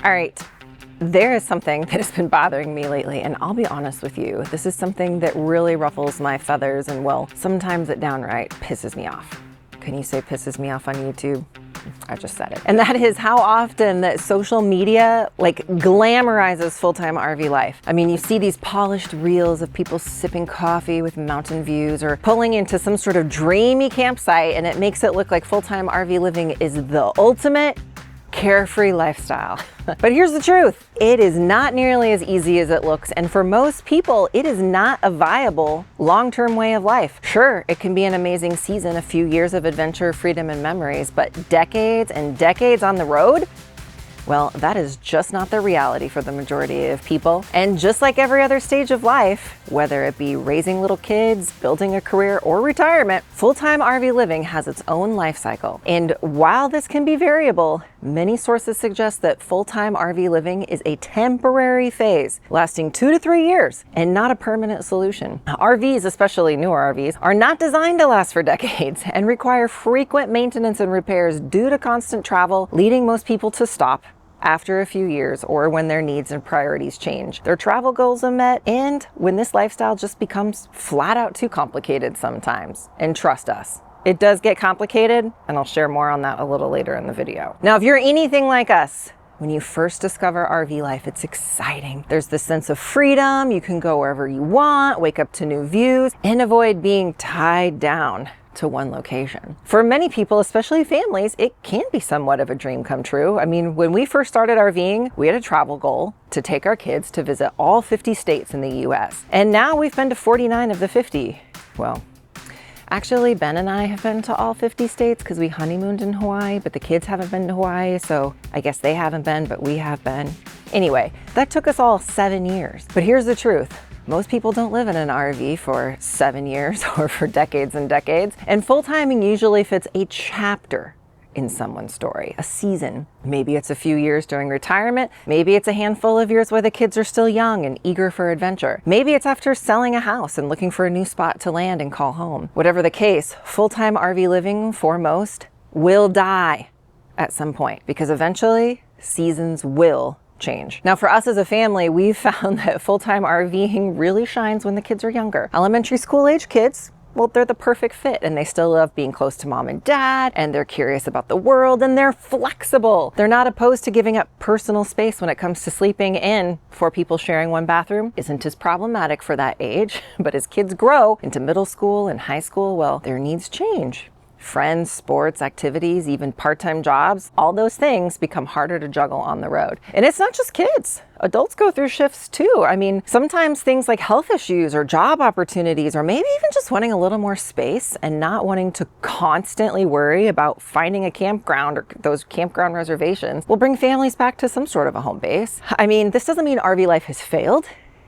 All right, there is something that has been bothering me lately, and I'll be honest with you, this is something that really ruffles my feathers and, well, sometimes it downright pisses me off. Can you say pisses me off on YouTube? I just said it. And that is how often that social media glamorizes full-time RV life. I mean, you see these polished reels of people sipping coffee with mountain views or pulling into some sort of dreamy campsite, and it makes it look like full-time RV living is the ultimate carefree lifestyle. But here's the truth. It is not nearly as easy as it looks, and for most people, it is not a viable long-term way of life. Sure, it can be an amazing season, a few years of adventure, freedom, and memories, but decades and decades on the road? Well, that is just not the reality for the majority of people. And just like every other stage of life, whether it be raising little kids, building a career, or retirement, full-time RV living has its own life cycle. And while this can be variable, many sources suggest that full-time RV living is a temporary phase lasting 2 to 3 years and not a permanent solution. RVs, especially newer RVs, are not designed to last for decades and require frequent maintenance and repairs due to constant travel, leading most people to stop after a few years or when their needs and priorities change, their travel goals are met, and when this lifestyle just becomes flat out too complicated sometimes. And trust us, it does get complicated, and I'll share more on that a little later in the video. Now, if you're anything like us, when you first discover RV life, it's exciting. There's this sense of freedom. You can go wherever you want, wake up to new views, and avoid being tied down to one location. For many people, especially families, it can be somewhat of a dream come true. I mean, when we first started RVing, we had a travel goal to take our kids to visit all 50 states in the US. And now we've been to 49 of the 50. Well, actually, Ben and I have been to all 50 states because we honeymooned in Hawaii, but the kids haven't been to Hawaii, so I guess they haven't been, but we have been. Anyway, that took us all 7 years. But here's the truth. Most people don't live in an RV for 7 years or for decades and decades, and full-timing usually fits a chapter in someone's story, a season. Maybe it's a few years during retirement. Maybe it's a handful of years where the kids are still young and eager for adventure. Maybe it's after selling a house and looking for a new spot to land and call home. Whatever the case, full-time RV living for most will die at some point because eventually seasons will change. Now, for us as a family, we've found that full-time RVing really shines when the kids are younger. Elementary school age kids, well, they're the perfect fit, and they still love being close to mom and dad, and they're curious about the world, and they're flexible. They're not opposed to giving up personal space when it comes to sleeping in. 4 people sharing one bathroom isn't as problematic for that age, but as kids grow into middle school and high school, well, their needs change. Friends, sports, activities, even part-time jobs, all those things become harder to juggle on the road. And it's not just kids. Adults go through shifts too. I mean, sometimes things like health issues or job opportunities, or maybe even just wanting a little more space and not wanting to constantly worry about finding a campground or those campground reservations, will bring families back to some sort of a home base. I mean, this doesn't mean RV life has failed.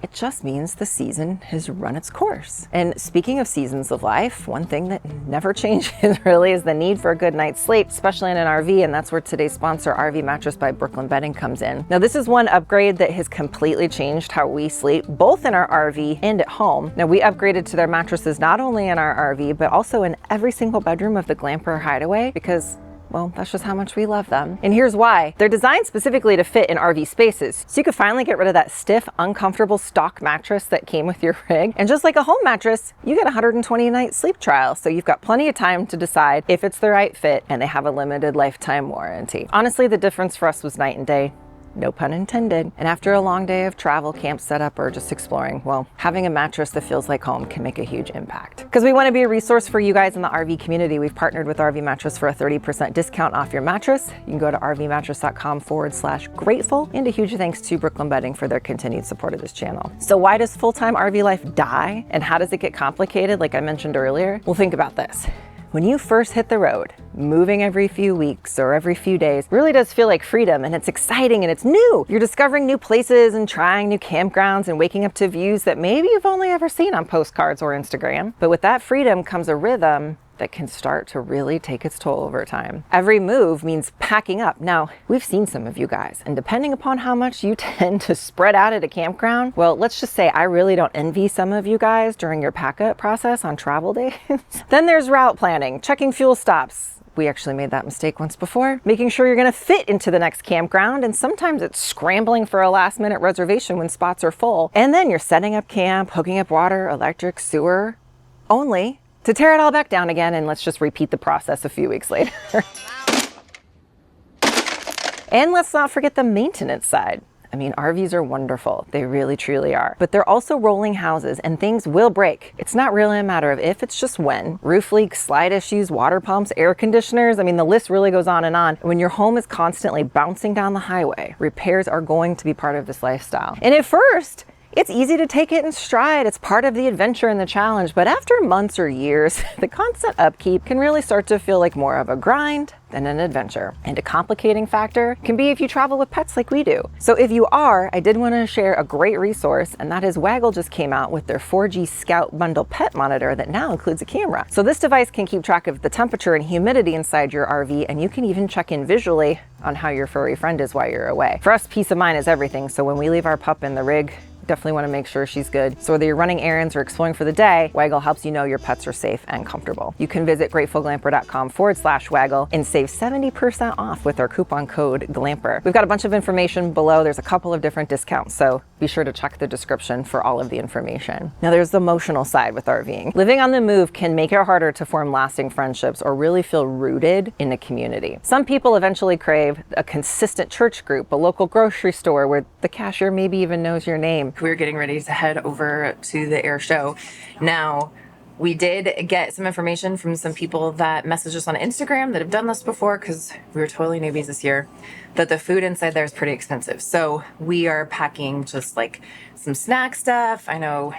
It just means the season has run its course. And speaking of seasons of life, one thing that never changes really is the need for a good night's sleep, especially in an RV, and that's where today's sponsor, RV Mattress by Brooklyn Bedding, comes in. Now, this is one upgrade that has completely changed how we sleep, both in our RV and at home. Now, we upgraded to their mattresses not only in our RV, but also in every single bedroom of the Glamper Hideaway because, well, that's just how much we love them. And here's why. They're designed specifically to fit in RV spaces. So you could finally get rid of that stiff, uncomfortable stock mattress that came with your rig. And just like a home mattress, you get a 120-night sleep trial. So you've got plenty of time to decide if it's the right fit, and they have a limited lifetime warranty. Honestly, the difference for us was night and day. No pun intended. And after a long day of travel, camp setup, or just exploring, well, having a mattress that feels like home can make a huge impact. Because we want to be a resource for you guys in the RV community, we've partnered with RV Mattress for a 30% discount off your mattress. You can go to rvmattress.com/grateful. And a huge thanks to Brooklyn Bedding for their continued support of this channel. So why does full-time RV life die? And how does it get complicated, like I mentioned earlier? Well, think about this. When you first hit the road, moving every few weeks or every few days really does feel like freedom, and it's exciting and it's new. You're discovering new places and trying new campgrounds and waking up to views that maybe you've only ever seen on postcards or Instagram. But with that freedom comes a rhythm that can start to really take its toll over time. Every move means packing up. Now, we've seen some of you guys, and depending upon how much you tend to spread out at a campground, well, let's just say I really don't envy some of you guys during your pack up process on travel days. Then there's route planning, checking fuel stops, We actually made that mistake once before. Making sure you're gonna fit into the next campground, and sometimes it's scrambling for a last minute reservation when spots are full. And then you're setting up camp, hooking up water, electric, sewer, only to tear it all back down again, and let's just repeat the process a few weeks later. And let's not forget the maintenance side. I mean, RVs are wonderful. They really, truly are. But they're also rolling houses, and things will break. It's not really a matter of if, it's just when. Roof leaks, slide issues, water pumps, air conditioners. I mean, the list really goes on and on. When your home is constantly bouncing down the highway, repairs are going to be part of this lifestyle. And at first, it's easy to take it in stride. It's part of the adventure and the challenge. But after months or years, the constant upkeep can really start to feel like more of a grind than an adventure. And a complicating factor can be if you travel with pets like we do. So if you are, I did want to share a great resource, and that is Waggle just came out with their 4G Scout Bundle Pet Monitor that now includes a camera. So this device can keep track of the temperature and humidity inside your RV, and you can even check in visually on how your furry friend is while you're away. For us, peace of mind is everything. So when we leave our pup in the rig, definitely want to make sure she's good. So whether you're running errands or exploring for the day, Waggle helps you know your pets are safe and comfortable. You can visit gratefulglamper.com/Waggle and save 70% off with our coupon code GLAMPER. We've got a bunch of information below. There's a couple of different discounts, so be sure to check the description for all of the information. Now there's the emotional side with RVing. Living on the move can make it harder to form lasting friendships or really feel rooted in a community. Some people eventually crave a consistent church group, a local grocery store where the cashier maybe even knows your name. We're getting ready to head over to the air show. Now, we did get some information from some people that messaged us on Instagram that have done this before, because we were totally newbies this year, that the food inside there is pretty expensive. So we are packing just like some snack stuff. I know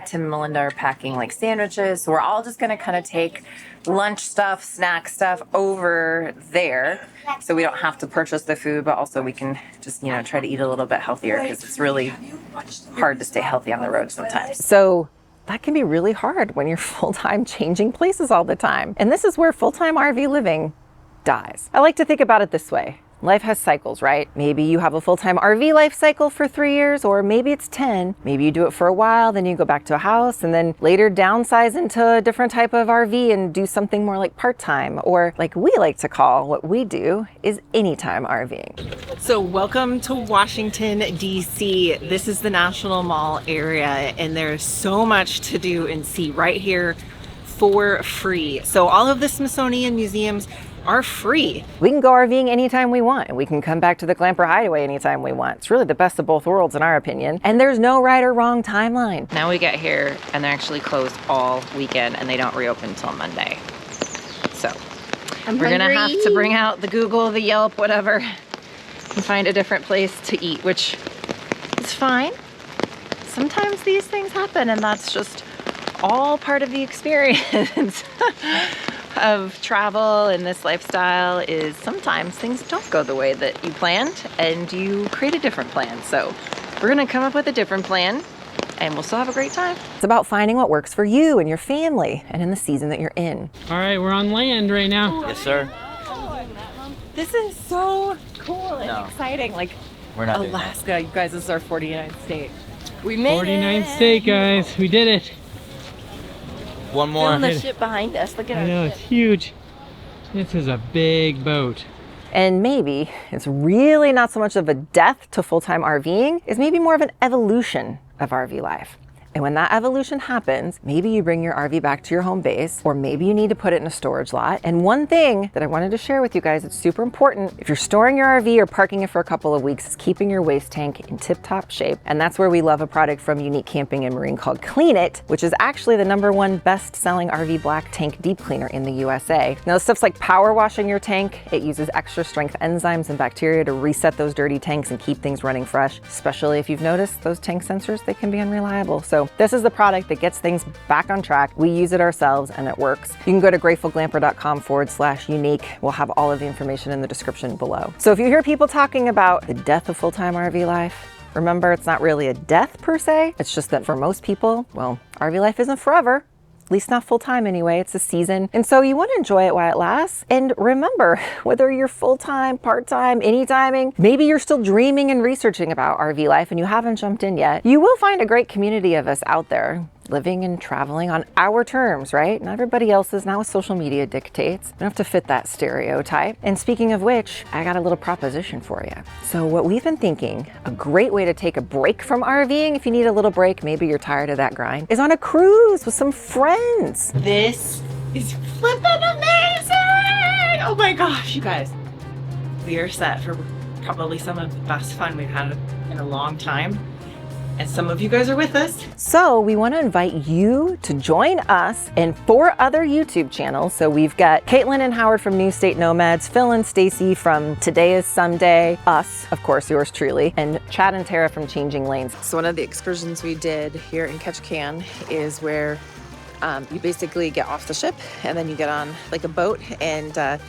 Tim and Melinda are packing like sandwiches. So we're all just gonna kind of take lunch stuff, snack stuff over there, so we don't have to purchase the food, but also we can just, you know, try to eat a little bit healthier, because it's really hard to stay healthy on the road sometimes. So that can be really hard when you're full-time changing places all the time. And this is where full-time RV living dies. I like to think about it this way. Life has cycles, right? Maybe you have a full-time RV life cycle for 3 years, or maybe it's 10. Maybe you do it for a while, then you go back to a house, and then later downsize into a different type of RV and do something more like part-time, or like we like to call what we do is anytime RVing. So welcome to Washington, DC. This is the National Mall area, and there's so much to do and see right here for free. So all of the Smithsonian museums are free. We can go RVing anytime we want, and we can come back to the Glamper Hideaway anytime we want. It's really the best of both worlds in our opinion, and there's no right or wrong timeline. Now we get here and they're actually closed all weekend, and they don't reopen until Monday. So we're gonna have to bring out the Google, the Yelp, whatever, and find a different place to eat, which is fine. Sometimes these things happen, and that's just all part of the experience of travel and this lifestyle. Is sometimes things don't go the way that you planned, and you create a different plan. So we're gonna come up with a different plan, and we'll still have a great time. It's about finding what works for you and your family and in the season that you're in. All right, we're on land right now. Yes, sir. This is so cool and exciting. Like, We're not Alaska, you guys, this is our 49th state. We made 49th state, guys. We did it. One more. Film the ship behind us. Look at I know, it's huge. This is a big boat. And maybe it's really not so much of a death to full-time RVing, it's maybe more of an evolution of RV life. And when that evolution happens, maybe you bring your RV back to your home base, or maybe you need to put it in a storage lot. And one thing that I wanted to share with you guys, it's super important, if you're storing your RV or parking it for a couple of weeks, is keeping your waste tank in tip-top shape. And that's where we love a product from Unique Camping and Marine called Clean It, which is actually the #1 best-selling RV black tank deep cleaner in the USA. Now, this stuff's like power washing your tank. It uses extra strength enzymes and bacteria to reset those dirty tanks and keep things running fresh, especially if you've noticed those tank sensors, they can be unreliable. So this is the product that gets things back on track. We use it ourselves and it works. You can go to gratefulglamper.com/unique. We'll have all of the information in the description below. So if you hear people talking about the death of full-time RV life, remember, it's not really a death per se. It's just that for most people, well, RV life isn't forever. At least not full-time anyway, it's a season. And so you want to enjoy it while it lasts. And remember, whether you're full-time, part-time, any timing, maybe you're still dreaming and researching about RV life and you haven't jumped in yet, you will find a great community of us out there. living and traveling on our terms, right? Not everybody else's, not what social media dictates. We don't have to fit that stereotype. And speaking of which, I got a little proposition for you. So what we've been thinking, a great way to take a break from RVing, if you need a little break, maybe you're tired of that grind, is on a cruise with some friends. This is flippin' amazing! Oh my gosh, you guys. We are set for probably some of the best fun we've had in a long time. And some of you guys are with us. So we want to invite you to join us and 4 other YouTube channels. So we've got Caitlin and Howard from New State Nomads, Phil and Stacy from Today is Someday, us, of course, yours truly, and Chad and Tara from Changing Lanes. So one of the excursions we did here in Ketchikan is where you basically get off the ship and then you get on like a boat and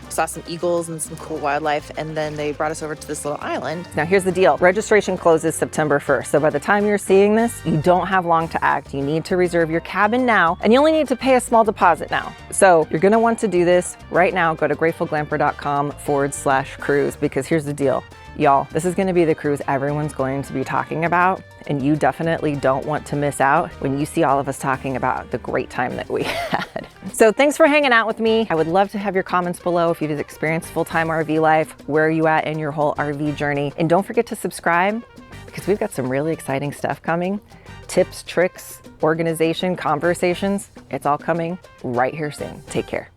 saw some eagles and some cool wildlife, and then they brought us over to this little island. Now here's the deal. Registration closes September 1st. So by the time you're seeing this, you don't have long to act. You need to reserve your cabin now, and you only need to pay a small deposit now. So you're gonna want to do this right now. Go to gratefulglamper.com/cruise, because here's the deal. Y'all, this is gonna be the cruise everyone's going to be talking about, and you definitely don't want to miss out when you see all of us talking about the great time that we had. So thanks for hanging out with me. I would love to have your comments below if you've experienced full-time RV life. Where are you at in your whole RV journey? And don't forget to subscribe, because we've got some really exciting stuff coming. Tips, tricks, organization, conversations. It's all coming right here soon. Take care.